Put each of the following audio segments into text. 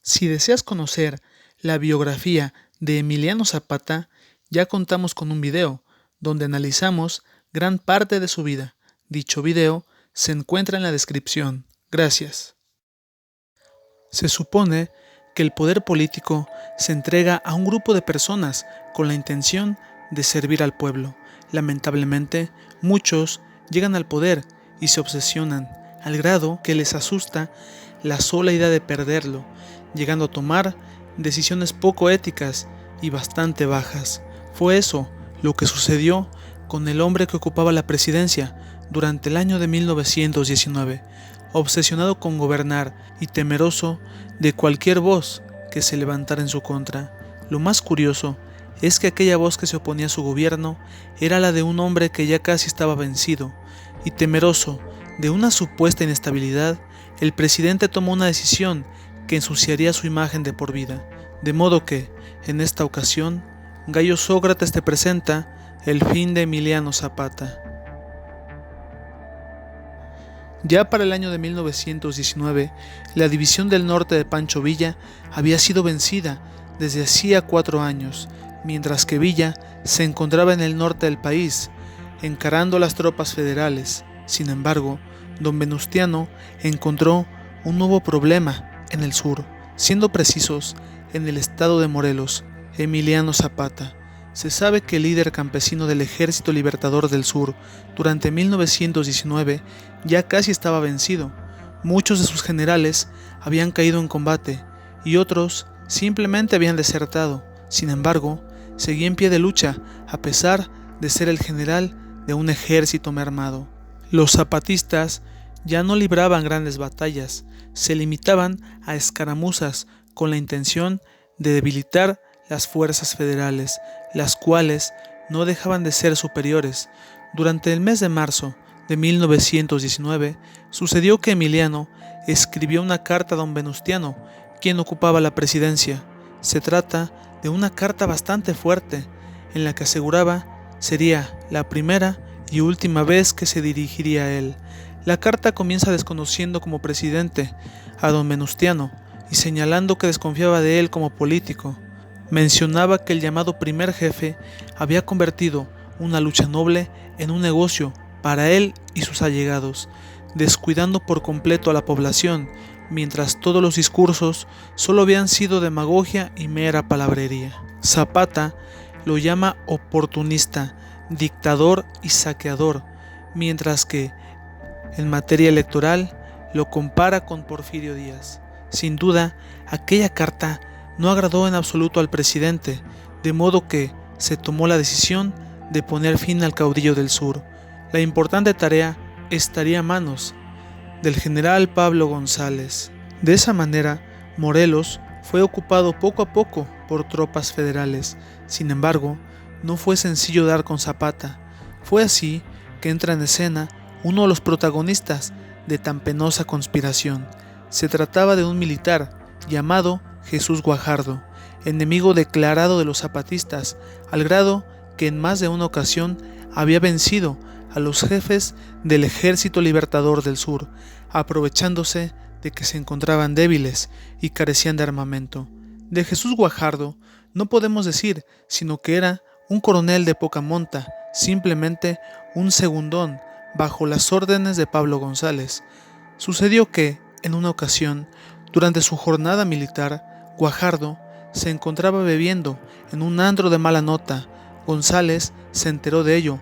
Si deseas conocer la biografía de Emiliano Zapata, ya contamos con un video donde analizamos gran parte de su vida. Dicho video se encuentra en la descripción. Gracias. Se supone que el poder político se entrega a un grupo de personas con la intención de servir al pueblo. Lamentablemente, muchos llegan al poder y se obsesionan al grado que les asusta la sola idea de perderlo, llegando a tomar decisiones poco éticas y bastante bajas. Fue eso lo que sucedió con el hombre que ocupaba la presidencia durante el año de 1919, obsesionado con gobernar y temeroso de cualquier voz que se levantara en su contra. Lo más curioso es que aquella voz que se oponía a su gobierno era la de un hombre que ya casi estaba vencido, y temeroso de una supuesta inestabilidad, el presidente tomó una decisión que ensuciaría su imagen de por vida, de modo que, en esta ocasión, Gayo Sócrates te presenta el fin de Emiliano Zapata. Ya para el año de 1919, la división del norte de Pancho Villa había sido vencida desde hacía 4 años, mientras que Villa se encontraba en el norte del país, encarando a las tropas federales. Sin embargo, don Venustiano encontró un nuevo problema en el sur, siendo precisos, en el estado de Morelos. Emiliano Zapata. Se sabe que el líder campesino del Ejército Libertador del Sur durante 1919 ya casi estaba vencido. Muchos de sus generales habían caído en combate y otros simplemente habían desertado. Sin embargo, seguía en pie de lucha a pesar de ser el general de un ejército mermado. Los zapatistas ya no libraban grandes batallas, se limitaban a escaramuzas con la intención de debilitar las fuerzas federales, las cuales no dejaban de ser superiores. Durante el mes de marzo de 1919, sucedió que Emiliano escribió una carta a don Venustiano, quien ocupaba la presidencia. Se trata de una carta bastante fuerte, en la que aseguraba sería la primera y última vez que se dirigiría a él. La carta comienza desconociendo como presidente a don Venustiano y señalando que desconfiaba de él como político. Mencionaba que el llamado primer jefe había convertido una lucha noble en un negocio para él y sus allegados, descuidando por completo a la población, mientras todos los discursos solo habían sido demagogia y mera palabrería. Zapata lo llama oportunista, dictador y saqueador, mientras que, en materia electoral, lo compara con Porfirio Díaz. Sin duda, aquella carta no agradó en absoluto al presidente, de modo que se tomó la decisión de poner fin al caudillo del sur. La importante tarea estaría a manos del general Pablo González. De esa manera, Morelos fue ocupado poco a poco por tropas federales. Sin embargo, no fue sencillo dar con Zapata. Fue así que entra en escena uno de los protagonistas de tan penosa conspiración. Se trataba de un militar llamado Jesús Guajardo, enemigo declarado de los zapatistas, al grado que en más de una ocasión había vencido a los jefes del Ejército Libertador del Sur, aprovechándose de que se encontraban débiles y carecían de armamento. De Jesús Guajardo no podemos decir sino que era un coronel de poca monta, simplemente un segundón bajo las órdenes de Pablo González. Sucedió que, en una ocasión, durante su jornada militar, Guajardo se encontraba bebiendo en un antro de mala nota. González se enteró de ello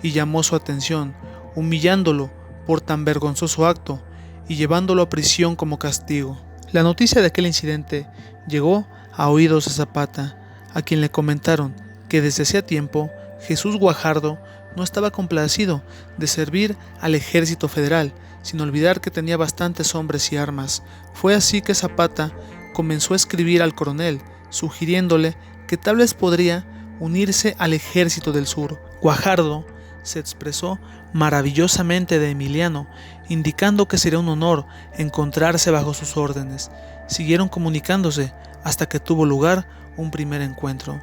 y llamó su atención, humillándolo por tan vergonzoso acto y llevándolo a prisión como castigo. La noticia de aquel incidente llegó a oídos de Zapata, a quien le comentaron que desde hacía tiempo Jesús Guajardo no estaba complacido de servir al ejército federal, sin olvidar que tenía bastantes hombres y armas. Fue así que Zapata comenzó a escribir al coronel, sugiriéndole que tal vez podría unirse al ejército del sur. Guajardo se expresó maravillosamente de Emiliano, indicando que sería un honor encontrarse bajo sus órdenes. Siguieron comunicándose hasta que tuvo lugar un primer encuentro.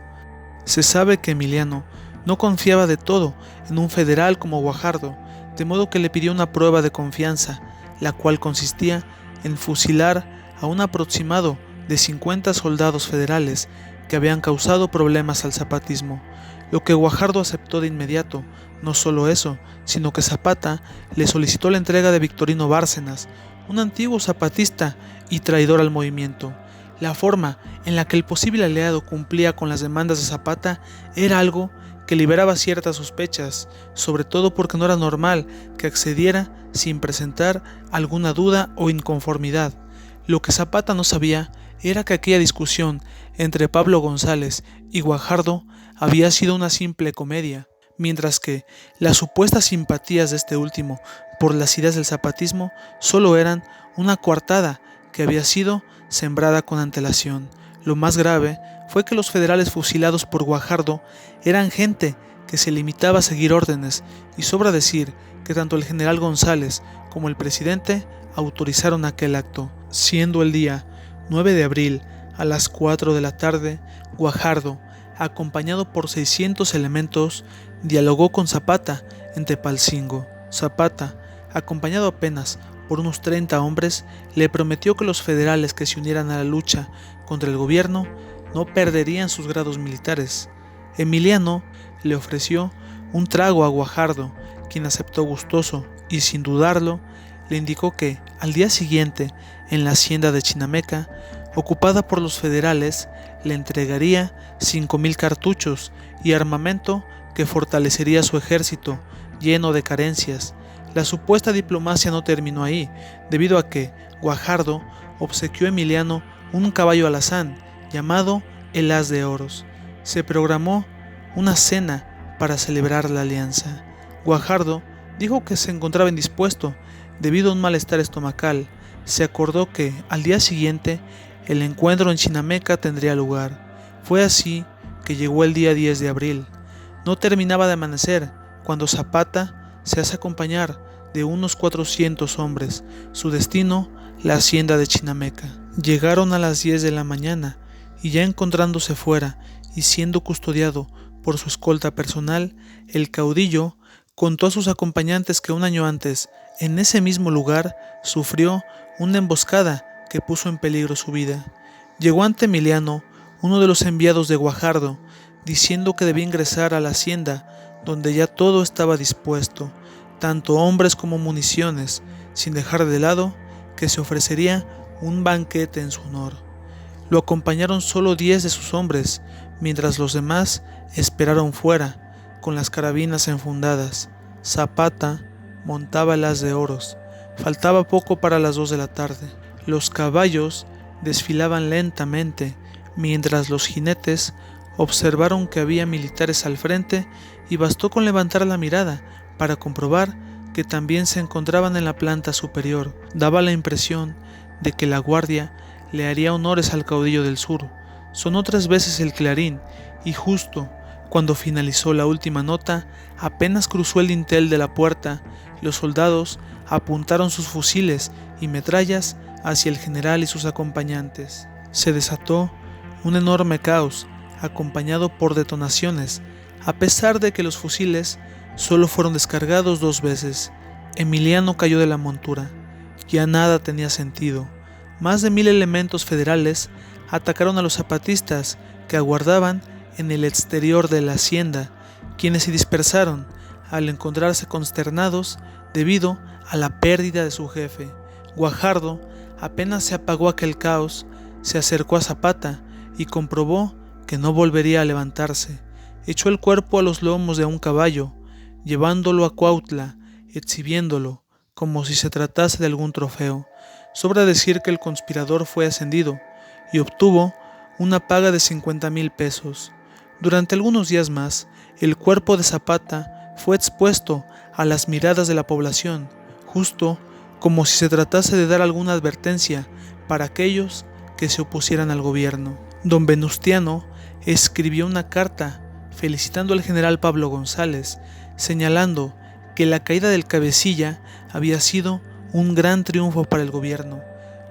Se sabe que Emiliano no confiaba de todo en un federal como Guajardo, de modo que le pidió una prueba de confianza, la cual consistía en fusilar a un aproximado de 50 soldados federales que habían causado problemas al zapatismo, lo que Guajardo aceptó de inmediato. No solo eso, sino que Zapata le solicitó la entrega de Victorino Bárcenas, un antiguo zapatista y traidor al movimiento. La forma en la que el posible aliado cumplía con las demandas de Zapata era algo que liberaba ciertas sospechas, sobre todo porque no era normal que accediera sin presentar alguna duda o inconformidad. Lo que Zapata no sabía era que aquella discusión entre Pablo González y Guajardo había sido una simple comedia, mientras que las supuestas simpatías de este último por las ideas del zapatismo solo eran una coartada que había sido sembrada con antelación. Lo más grave fue que los federales fusilados por Guajardo eran gente que se limitaba a seguir órdenes, y sobra decir que tanto el general González como el presidente autorizaron aquel acto. Siendo el día 9 de abril a las 4 de la tarde, Guajardo, acompañado por 600 elementos, dialogó con Zapata en Tepalcingo. Zapata, acompañado apenas por unos 30 hombres, le prometió que los federales que se unieran a la lucha contra el gobierno no perderían sus grados militares. Emiliano le ofreció un trago a Guajardo, quien aceptó gustoso y, sin dudarlo, le indicó que, al día siguiente, en la hacienda de Chinameca, ocupada por los federales, le entregaría 5,000 cartuchos y armamento que fortalecería su ejército, lleno de carencias. La supuesta diplomacia no terminó ahí, debido a que Guajardo obsequió a Emiliano un caballo alazán llamado el As de Oros. Se programó una cena para celebrar la alianza. Guajardo dijo que se encontraba indispuesto debido a un malestar estomacal. Se acordó que al día siguiente el encuentro en Chinameca tendría lugar. Fue así que llegó el día 10 de abril. No terminaba de amanecer cuando Zapata se hace acompañar de unos 400 hombres. Su destino, la hacienda de Chinameca. Llegaron a las 10 de la mañana y ya encontrándose fuera y siendo custodiado por su escolta personal, el caudillo contó a sus acompañantes que un año antes, en ese mismo lugar, sufrió una emboscada que puso en peligro su vida. Llegó ante Emiliano, uno de los enviados de Guajardo, diciendo que debía ingresar a la hacienda, donde ya todo estaba dispuesto, tanto hombres como municiones, sin dejar de lado que se ofrecería un banquete en su honor. Lo acompañaron solo 10 de sus hombres, mientras los demás esperaron fuera, con las carabinas enfundadas. Zapata montaba el As de Oros. Faltaba poco para las 2 de la tarde. Los caballos desfilaban lentamente, mientras los jinetes observaron que había militares al frente, y bastó con levantar la mirada para comprobar que también se encontraban en la planta superior. Daba la impresión de que la guardia le haría honores al caudillo del sur. Sonó 3 veces el clarín, y justo cuando finalizó la última nota, apenas cruzó el dintel de la puerta, los soldados apuntaron sus fusiles y metrallas hacia el general y sus acompañantes. Se desató un enorme caos, acompañado por detonaciones, a pesar de que los fusiles solo fueron descargados 2 veces. Emiliano cayó de la montura. Ya nada tenía sentido. Más de 1000 elementos federales atacaron a los zapatistas que aguardaban en el exterior de la hacienda, quienes se dispersaron al encontrarse consternados debido a la pérdida de su jefe. Guajardo, apenas se apagó aquel caos, se acercó a Zapata y comprobó que no volvería a levantarse. Echó el cuerpo a los lomos de un caballo, llevándolo a Cuautla, exhibiéndolo como si se tratase de algún trofeo. Sobra decir que el conspirador fue ascendido y obtuvo una paga de 50,000 pesos. Durante algunos días más, el cuerpo de Zapata fue expuesto a las miradas de la población, justo como si se tratase de dar alguna advertencia para aquellos que se opusieran al gobierno. Don Venustiano escribió una carta felicitando al general Pablo González, señalando que la caída del cabecilla había sido un gran triunfo para el gobierno.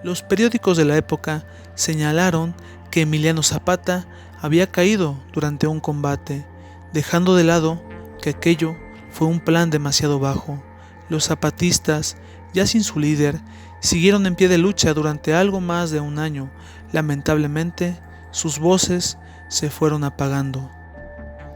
Los periódicos de la época señalaron que Emiliano Zapata había caído durante un combate, dejando de lado que aquello fue un plan demasiado bajo. Los zapatistas, ya sin su líder, siguieron en pie de lucha durante algo más de un año. Lamentablemente, sus voces se fueron apagando.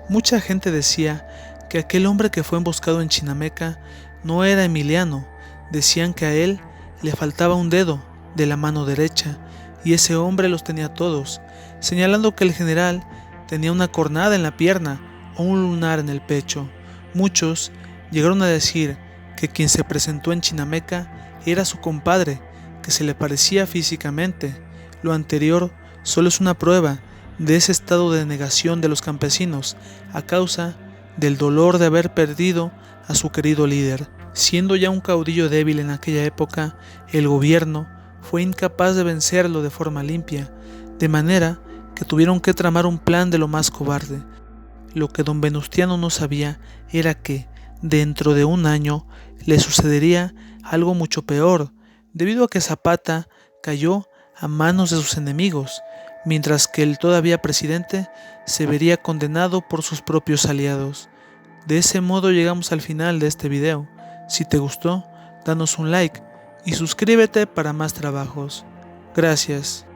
Mucha gente decía que aquel hombre que fue emboscado en Chinameca no era Emiliano. Decían que a él le faltaba un dedo de la mano derecha y ese hombre los tenía todos, señalando que el general tenía una cornada en la pierna o un lunar en el pecho. Muchos llegaron a decir que quien se presentó en Chinameca era su compadre, que se le parecía físicamente. Lo anterior solo es una prueba de ese estado de negación de los campesinos a causa del dolor de haber perdido a su querido líder. Siendo ya un caudillo débil en aquella época, el gobierno fue incapaz de vencerlo de forma limpia, de manera que tuvieron que tramar un plan de lo más cobarde. Lo que don Venustiano no sabía era que, dentro de un año, le sucedería algo mucho peor, debido a que Zapata cayó a manos de sus enemigos, mientras que el todavía presidente se vería condenado por sus propios aliados. De ese modo llegamos al final de este video. Si te gustó, danos un like y suscríbete para más trabajos. Gracias.